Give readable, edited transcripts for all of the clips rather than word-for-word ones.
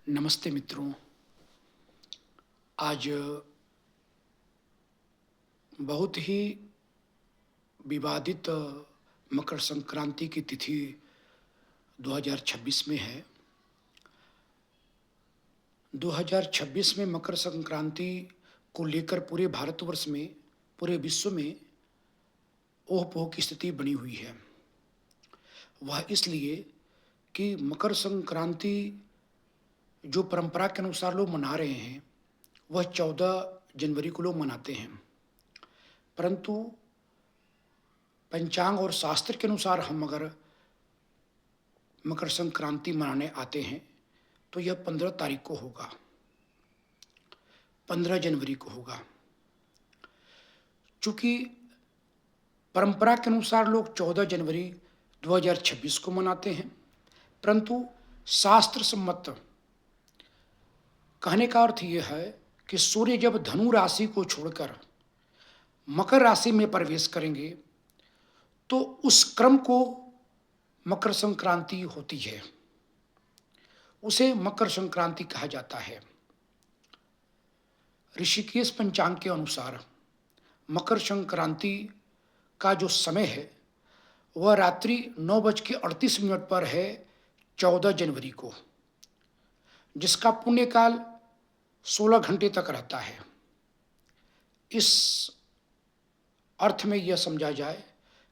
नमस्ते मित्रों। आज बहुत ही विवादित मकर संक्रांति की तिथि 2026 में है। 2026 में मकर संक्रांति को लेकर पूरे भारतवर्ष में, पूरे विश्व में ओह-पोह की स्थिति बनी हुई है। वह इसलिए कि मकर संक्रांति जो परंपरा के अनुसार लोग मना रहे हैं, वह 14 जनवरी को लोग मनाते हैं। परंतु पंचांग और शास्त्र के अनुसार हम अगर मकर संक्रांति मनाने आते हैं तो यह 15 तारीख को होगा, 15 जनवरी को होगा। चूँकि परंपरा के अनुसार लोग 14 जनवरी 2026 को मनाते हैं, परंतु शास्त्र सम्मत कहने का अर्थ यह है कि सूर्य जब धनु राशि को छोड़कर मकर राशि में प्रवेश करेंगे तो उस क्रम को मकर संक्रांति होती है, उसे मकर संक्रांति कहा जाता है। ऋषिकेश पंचांग के अनुसार मकर संक्रांति का जो समय है वह रात्रि 9:38 पर है 14 जनवरी को, जिसका पुण्यकाल 16 घंटे तक रहता है। इस अर्थ में यह समझा जाए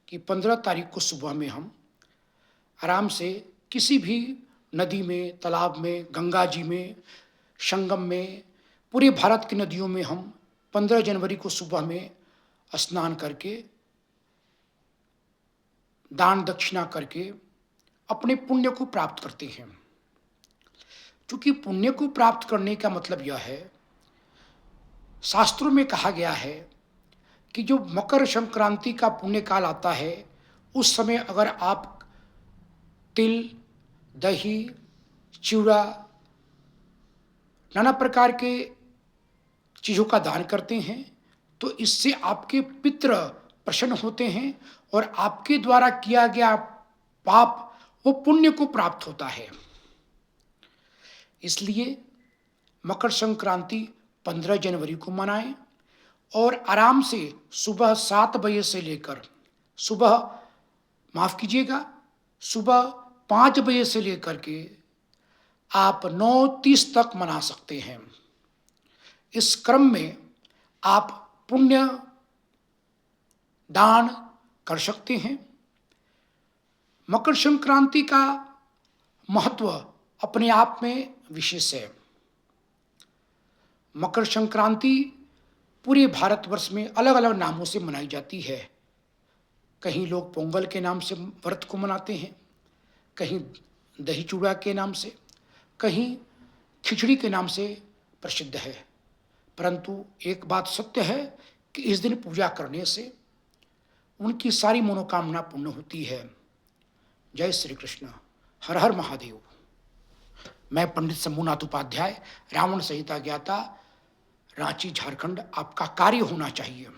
कि 15 तारीख को सुबह में हम आराम से किसी भी नदी में, तालाब में, गंगा जी में, संगम में, पूरे भारत की नदियों में हम 15 जनवरी को सुबह में स्नान करके, दान दक्षिणा करके अपने पुण्य को प्राप्त करते हैं। क्योंकि पुण्य को प्राप्त करने का मतलब यह है, शास्त्रों में कहा गया है कि जो मकर संक्रांति का पुण्य काल आता है, उस समय अगर आप तिल, दही, चिवड़ा, नाना प्रकार के चीज़ों का दान करते हैं तो इससे आपके पितृ प्रसन्न होते हैं और आपके द्वारा किया गया पाप वो पुण्य को प्राप्त होता है। इसलिए मकर संक्रांति 15 जनवरी को मनाएं और आराम से सुबह 7 बजे से लेकर सुबह 5 बजे से लेकर के आप 9:30 तक मना सकते हैं। इस क्रम में आप पुण्य दान कर सकते हैं। मकर संक्रांति का महत्व अपने आप में विशेष है। मकर संक्रांति पूरे भारतवर्ष में अलग अलग नामों से मनाई जाती है। कहीं लोग पोंगल के नाम से व्रत को मनाते हैं, कहीं दही चूड़ा के नाम से, कहीं खिचड़ी के नाम से प्रसिद्ध है। परंतु एक बात सत्य है कि इस दिन पूजा करने से उनकी सारी मनोकामना पूर्ण होती है। जय श्री कृष्ण। हर हर महादेव। मैं पंडित शंभुनाथ उपाध्याय, रावण संहिता ज्ञाता, रांची, झारखंड। आपका कार्य होना चाहिए।